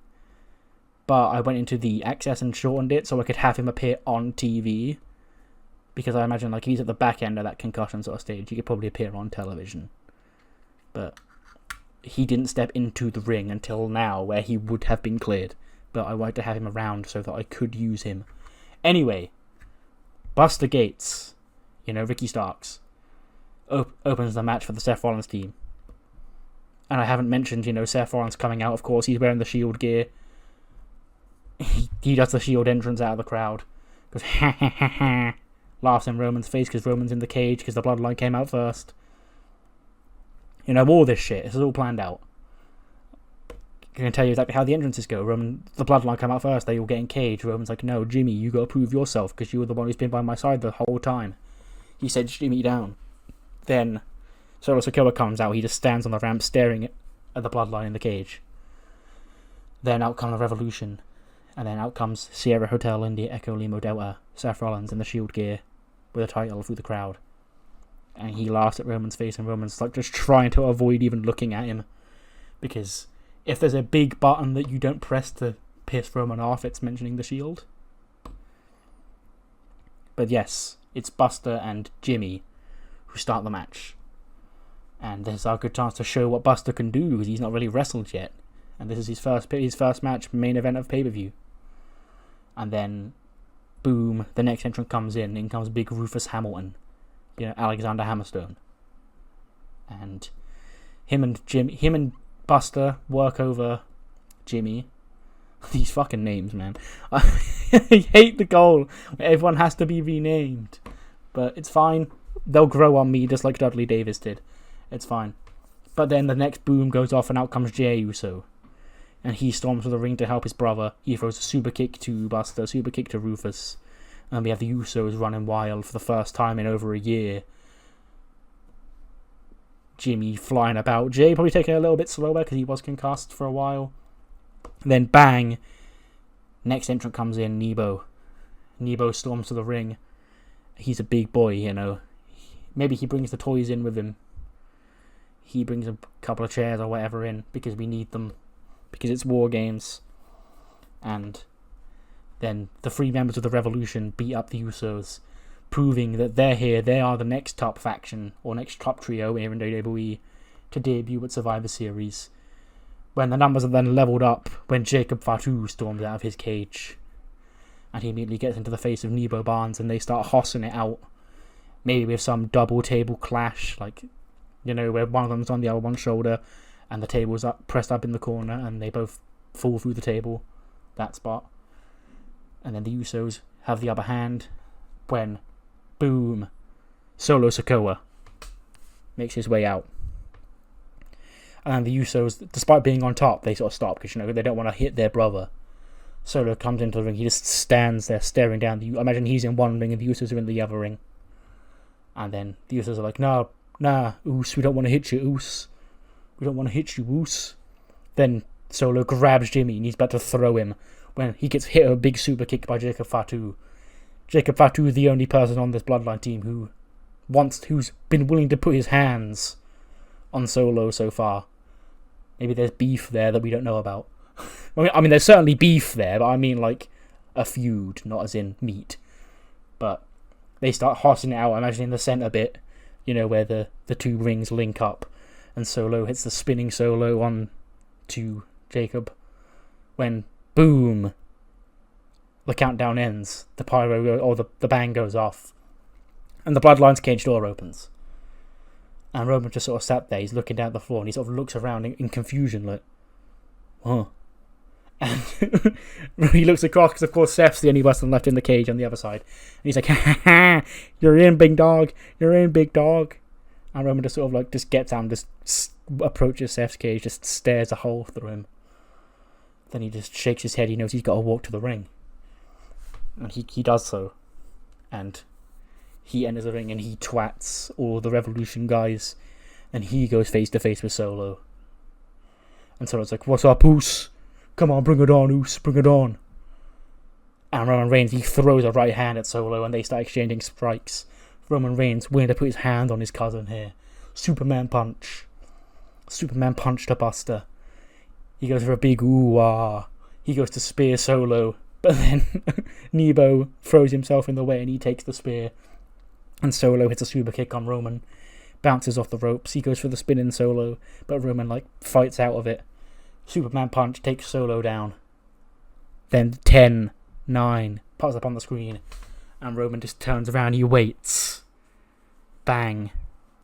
But I went into the access and shortened it so I could have him appear on TV Because I imagine, like, if he's at the back end of that concussion sort of stage, he could probably appear on television. But he didn't step into the ring until now, where he would have been cleared. But I wanted to have him around so that I could use him. Anyway, Buster Gates, Ricky Starks, opens the match for the Seth Rollins team. And I haven't mentioned, Seth Rollins coming out. Of course, he's wearing the Shield gear. He does the Shield entrance out of the crowd. Goes, ha ha ha ha. Laughs in Roman's face because Roman's in the cage because the Bloodline came out first. All this shit. This is all planned out. I can tell you exactly how the entrances go. The Bloodline come out first. They all get in cage. Roman's like, no, Jimmy, you got to prove yourself because you were the one who's been by my side the whole time. He said, Jimmy down. Then Solo Sikoa comes out. He just stands on the ramp staring at the Bloodline in the cage. Then out comes the Revolution. And then out comes Sierra Hotel India Echo Limo Delta, Seth Rollins in the Shield gear with a title through the crowd. And he laughs at Roman's face, and Roman's like just trying to avoid even looking at him. Because if there's a big button that you don't press to piss Roman off, it's mentioning the Shield. But yes, it's Buster and Jimmy who start the match. And this is our good chance to show what Buster can do, because he's not really wrestled yet. And this is his first match, main event of pay-per-view. And then, boom, the next entrant comes in comes big Rufus Hamilton, Alexander Hammerstone. And him and Buster work over Jimmy. These fucking names, man. I hate the goal. Everyone has to be renamed. But it's fine. They'll grow on me just like Dudley Davis did. It's fine. But then the next boom goes off and out comes Jey Uso. And he storms to the ring to help his brother. He throws a super kick to Buster, a super kick to Rufus. And we have the Usos running wild for the first time in over a year. Jimmy flying about. Jey probably taking it a little bit slower because he was concussed for a while. And then bang. Next entrant comes in, Nebo. Nebo storms to the ring. He's a big boy, Maybe he brings the toys in with him. He brings a couple of chairs or whatever in because we need them. Because it's War Games. And then the three members of the Revolution beat up the Usos, proving that they're here. They are the next top faction, or next top trio here in WWE, to debut at Survivor Series. When the numbers are then leveled up, when Jacob Fatu storms out of his cage. And he immediately gets into the face of Nebo Barnes, and they start hossing it out. Maybe with some double table clash, where one of them's on the other one's shoulder, and the table's pressed up in the corner, and they both fall through the table, that spot. And then the Usos have the upper hand when, boom, Solo Sikoa makes his way out. And the Usos, despite being on top, they sort of stop because, they don't want to hit their brother. Solo comes into the ring, he just stands there staring down. I imagine he's in one ring and the Usos are in the other ring. And then the Usos are like, nah, Oos, we don't want to hit you, Oos. We don't want to hit you, Oos. Then Solo grabs Jimmy and he's about to throw him when he gets hit a big super kick by Jacob Fatu. Jacob Fatu is the only person on this Bloodline team who's been willing to put his hands on Solo so far. Maybe there's beef there that we don't know about. I mean, there's certainly beef there, but I mean like a feud, not as in meat. But they start hossing it out. I imagine in the centre bit, where the two rings link up. And Solo hits the spinning solo on to Jacob. When, boom, the countdown ends. The pyro, or the bang goes off. And the Bloodline's cage door opens. And Roman just sort of sat there. He's looking down at the floor and he sort of looks around in confusion like, huh. And he looks across because, of course, Seth's the only person left in the cage on the other side. And he's like, ha ha ha, you're in, big dog. You're in, big dog. And Roman just sort of just gets out and just approaches Seth's cage, just stares a hole through him. Then he just shakes his head. He knows he's got to walk to the ring. And he does so. And he enters the ring and he twats all the Revolution guys. And he goes face to face with Solo. And Solo's like, what's up, Oos? Come on, bring it on, Oos. Bring it on. And Roman Reigns, he throws a right hand at Solo and they start exchanging strikes. Roman Reigns willing to put his hand on his cousin here. Superman punch. Superman punch to Buster. He goes for a big ooh-ah. He goes to spear Solo. But then Nebo throws himself in the way and he takes the spear. And Solo hits a super kick on Roman, bounces off the ropes. He goes for the spin in Solo, but Roman fights out of it. Superman punch takes Solo down. Then 10, 9 pops up on the screen, and Roman just turns around. He waits. Bang!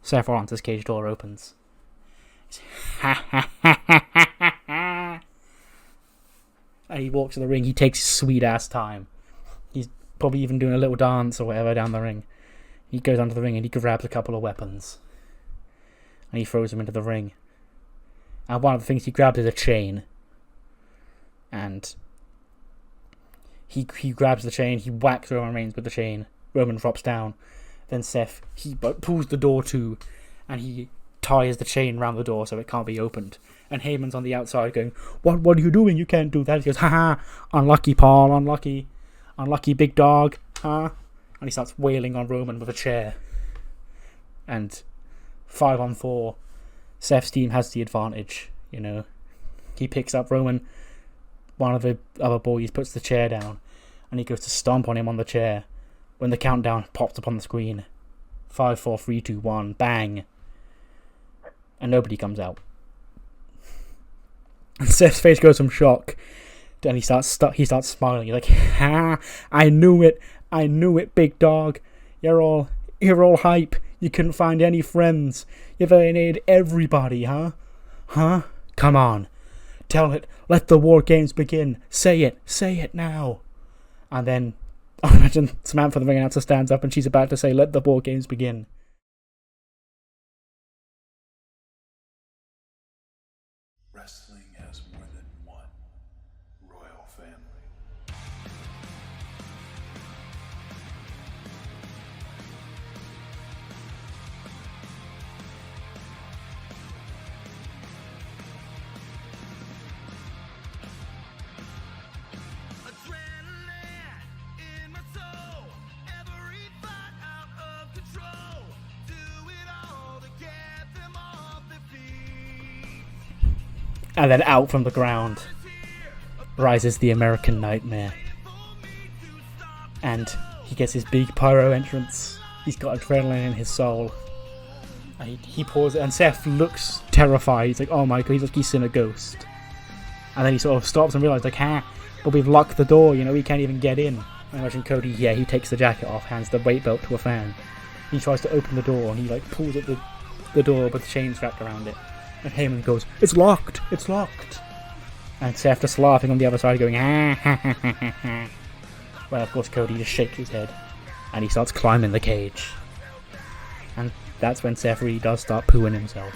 Seth Rollins' cage door opens. And he walks to the ring. He takes his sweet ass time. He's probably even doing a little dance or whatever down the ring. He goes onto the ring and he grabs a couple of weapons. And he throws them into the ring. And one of the things he grabs is a chain. And he grabs the chain. He whacks Roman Reigns with the chain. Roman drops down. Then Seth, he pulls the door to, and he ties the chain around the door so it can't be opened. And Heyman's on the outside going, What are you doing? You can't do that. He goes, haha, unlucky, Paul, unlucky. Unlucky, big dog, huh? And he starts wailing on Roman with a chair. And 5-on-4, Seth's team has the advantage, you know. He picks up Roman, one of the other boys puts the chair down, and he goes to stomp on him on the chair when the countdown pops up on the screen. 5, 4, 3, 2, 1, bang. And nobody comes out. And Seth's face goes from shock. Then he starts smiling. He's like, ha! I knew it, big dog. You're all hype. You couldn't find any friends. You've alienated everybody, huh? Huh? Come on. Tell it. Let the war games begin. Say it now. And then, I imagine Samantha, the ring announcer, stands up and she's about to say, let the war games begin.
Wrestling has more than one royal family.
And then out from the ground rises the American Nightmare. And he gets his big pyro entrance. He's got adrenaline in his soul. And he pours it, and Seth looks terrified. He's like, oh my god, he's seen a ghost. And then he sort of stops and realizes, but we've locked the door, you know, we can't even get in. I imagine Cody, he takes the jacket off, hands the weight belt to a fan. He tries to open the door, and he pulls at the door with the chains wrapped around it. And Heyman goes, it's locked. And Seth just laughing on the other side going, ha ha ha ha ha. Well, of course, Cody just shakes his head. And he starts climbing the cage. And that's when Seth really does start pooing himself.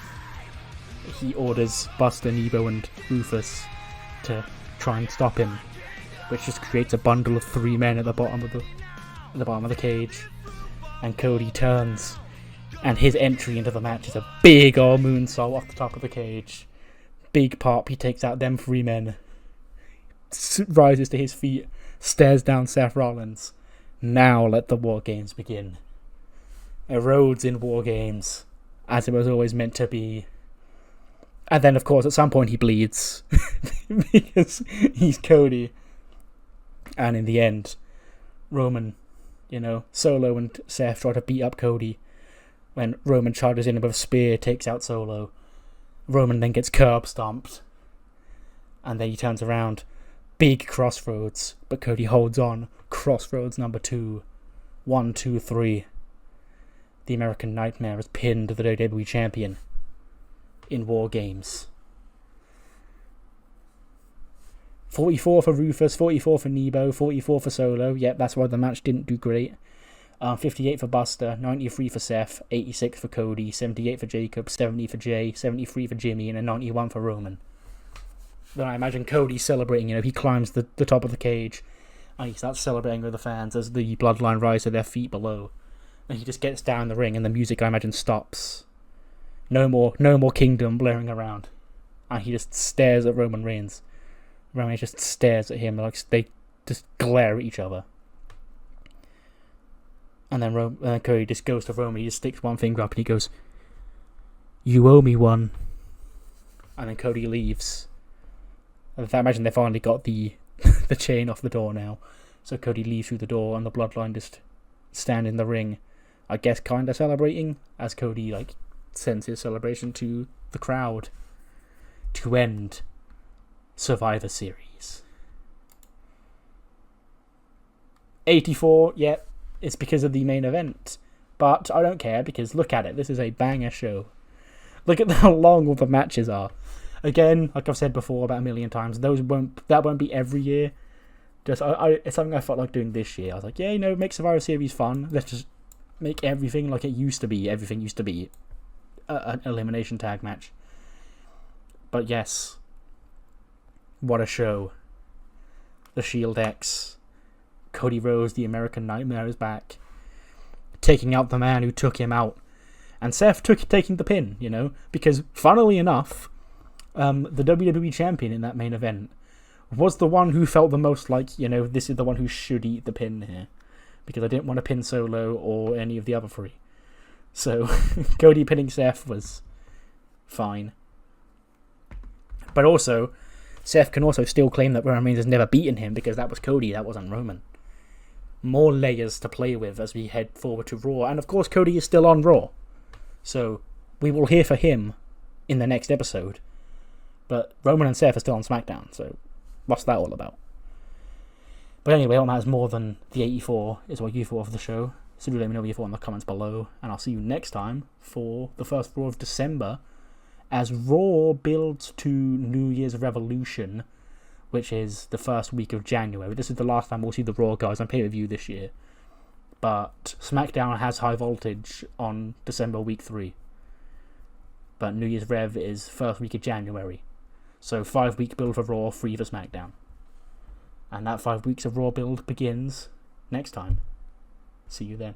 He orders Buster, Nebo, and Rufus to try and stop him. Which just creates a bundle of 3 men at the bottom of the cage. And Cody turns. And his entry into the match is a big old moonsault off the top of the cage. Big pop, he takes out them 3 men. Rises to his feet, stares down Seth Rollins. Now let the War Games begin. Erodes in War Games, as it was always meant to be. And then, of course, at some point he bleeds. Because he's Cody. And in the end, Roman, Solo and Seth try to beat up Cody. When Roman charges in with a spear, takes out Solo. Roman then gets curb stomped. And then he turns around. Big crossroads. But Cody holds on. Crossroads number 2. 1, 2, 3. The American Nightmare has pinned the WWE Champion in War Games. 44 for Rufus, 44 for Nebo, 44 for Solo. Yep, that's why the match didn't do great. 58 for Buster, 93 for Seth, 86 for Cody, 78 for Jacob, 70 for Jay, 73 for Jimmy, and a 91 for Roman. Then I imagine Cody celebrating, he climbs the top of the cage, and he starts celebrating with the fans as the bloodline rise to their feet below. And he just gets down the ring, and the music, I imagine, stops. No more Kingdom blaring around. And he just stares at Roman Reigns. Roman just stares at him, like they just glare at each other. And then Cody just goes to Roman. He just sticks one finger up and he goes, "You owe me one." And then Cody leaves. And I imagine they finally got the chain off the door now. So Cody leaves through the door and the bloodline just stand in the ring I guess kind of celebrating, as Cody like sends his celebration to the crowd to end Survivor Series. 84, yeah, it's because of the main event. But I don't care, because look at it, this is a banger show. Look at how long all the matches are. Again, like I've said before about a million times, that won't be every year. Just it's something I felt like doing this year. I was like, yeah, make Survivor Series fun. Let's just make everything like it used to be. Everything used to be an elimination tag match. But yes, what a show. The Shield X, Cody Rhodes, the American Nightmare, is back, taking out the man who took him out. And Seth taking the pin, because funnily enough, the WWE champion in that main event was the one who felt the most like, this is the one who should eat the pin here. Because I didn't want to pin Solo or any of the other three. So, Cody pinning Seth was fine. But also, Seth can also still claim that Roman Reigns has never beaten him, because that was Cody, that wasn't Roman. More layers to play with as we head forward to Raw. And of course, Cody is still on Raw. So, we will hear for him in the next episode. But Roman and Seth are still on SmackDown, so what's that all about? But anyway, what matters more than the 84 is what you thought of the show. So do let me know what you thought in the comments below. And I'll see you next time for the first Raw of December, as Raw builds to New Year's Revolution, which is the first week of January. This is the last time we'll see the Raw guys on pay-per-view this year. But SmackDown has High Voltage on December week 3. But New Year's Rev is first week of January. So 5-week build for Raw, 3 for SmackDown. And that 5 weeks of Raw build begins next time. See you then.